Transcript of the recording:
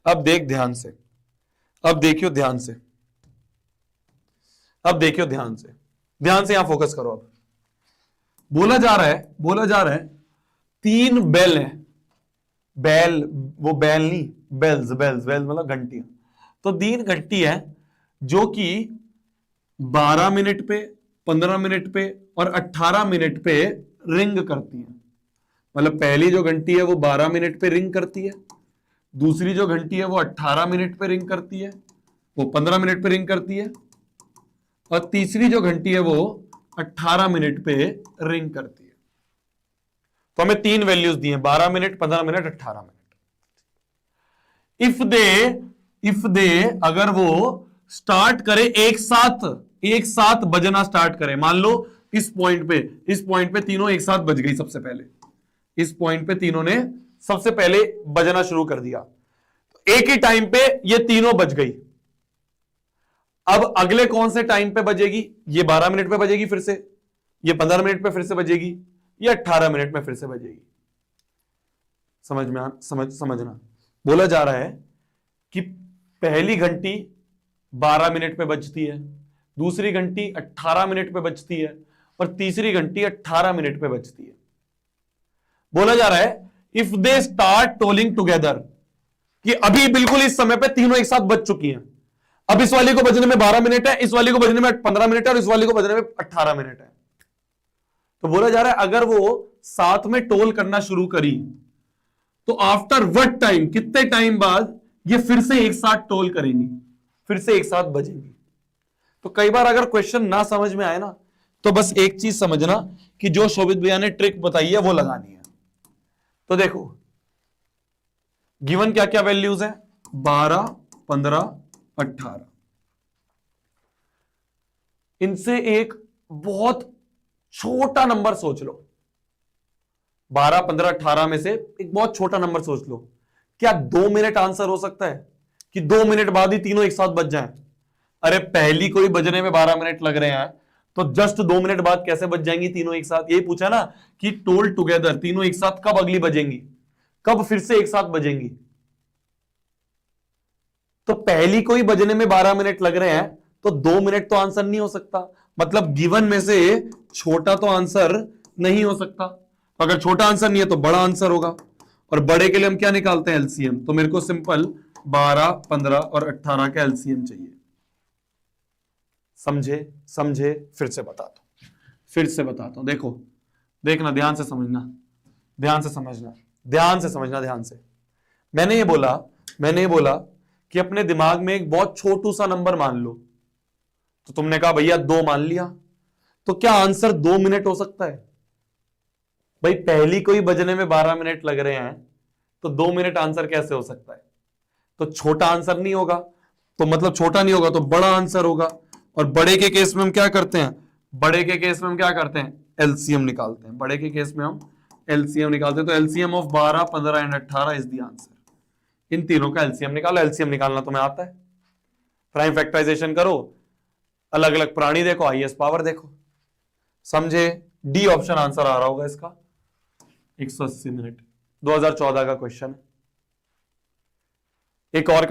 अब देख ध्यान से, अब देखियो ध्यान से, अब देखियो ध्यान से, ध्यान से यहां फोकस करो। अब बोला जा रहा है 3 बेल है, बेल वो बेल नहीं, बेल्स बेल्स बेल्स मतलब घंटियां। तो 3 घंटी है जो कि 12 मिनट पे, 15 मिनट पे और 18 मिनट पे रिंग करती है। मतलब पहली जो घंटी है वो 12 मिनट पे रिंग करती है, दूसरी जो घंटी है वो 18 मिनट पे रिंग करती है, वो 15 मिनट पे रिंग करती है, और तीसरी जो घंटी है वो 18 मिनट पे रिंग करती है। तो हमें 3 वैल्यूज दी हैं, 12 minute, 15 minute, 18 minute. If they अगर वो स्टार्ट करे एक साथ बजना स्टार्ट करे, मान लो इस पॉइंट पे तीनों एक साथ बज गई। सबसे पहले इस पॉइंट पे तीनों ने सबसे पहले बजना शुरू कर दिया, तो एक ही टाइम पे ये तीनों बज गई। अब अगले कौन से टाइम पे बजेगी? ये 12 मिनट पे बजेगी फिर से, ये 15 मिनट पे फिर से बजेगी, ये 18 मिनट में फिर से बजेगी। समझना। बोला जा रहा है कि पहली घंटी 12 मिनट पे बजती है, दूसरी घंटी 18 मिनट पे बजती है, और तीसरी घंटी 18 मिनट पे बजती है। बोला जा रहा है if they start tolling together, कि अभी बिल्कुल इस समय पे तीनों एक साथ बज चुकी हैं। अब इस वाली को बजने में 12 मिनट है, इस वाली को बजने में 15 मिनट है, और इस वाली को बजने में 18 मिनट है। तो बोला जा रहा है अगर वो साथ में टोल करना शुरू करी तो आफ्टर व्हाट टाइम, कितने टाइम बाद ये फिर से एक साथ टोल करेंगी, फिर से एक साथ बजेंगी। तो कई बार अगर क्वेश्चन ना समझ में आए ना, तो बस एक चीज समझना कि जो शोभित भैया ने ट्रिक बताई है वो लगानी है। तो देखो गिवन क्या क्या वैल्यूज है, 12, 15, 18। इनसे एक बहुत छोटा नंबर सोच लो, 12, 15, 18 में से एक बहुत छोटा नंबर सोच लो। क्या 2 मिनट आंसर हो सकता है कि 2 मिनट बाद ही तीनों एक साथ बज जाएं? अरे पहली कोई बजने में 12 मिनट लग रहे हैं, तो जस्ट 2 मिनट बाद कैसे बज जाएंगी तीनों एक साथ? यही पूछा ना कि टोल टुगेदर, तीनों एक साथ कब अगली बजेंगी, कब फिर से एक साथ बजेंगी। तो पहली कोई बजने में 12 मिनट लग रहे हैं, तो 2 मिनट तो आंसर नहीं हो सकता। मतलब गिवन में से छोटा तो आंसर नहीं हो सकता। तो अगर छोटा आंसर नहीं है तो बड़ा आंसर होगा, और बड़े के लिए हम क्या निकालते हैं? एलसीएम। तो मेरे को सिंपल 12, 15 और 18 का एलसीएम चाहिए। समझे? फिर से बताता हूं। देखो, देखना, ध्यान से समझना, ध्यान से। मैंने ये बोला कि अपने दिमाग में एक बहुत छोटू सा नंबर मान लो। तो तुमने कहा भैया 2 मान लिया, तो क्या आंसर 2 मिनट हो सकता है? भाई पहली कोई बजने में 12 मिनट लग रहे हैं, तो 2 मिनट आंसर कैसे हो सकता है? तो छोटा आंसर नहीं होगा, तो मतलब छोटा नहीं होगा तो बड़ा आंसर होगा। और बड़े के केस में हम क्या करते हैं? एलसीएम निकालते हैं। बड़े के केस में हम एलसीएम निकालते हैं। तो LCM of 12, 15 and 18 is the answer. इन तीनों का एलसीएम निकालो। एलसीएम निकालना तुम्हें आता है, प्राइम फैक्टराइजेशन करो, अलग अलग प्राणी देखो, हाईएस्ट पावर देखो। समझे? डी ऑप्शन आंसर आ रहा होगा इसका, 180 मिनट। 2014 का क्वेश्चन है। एक और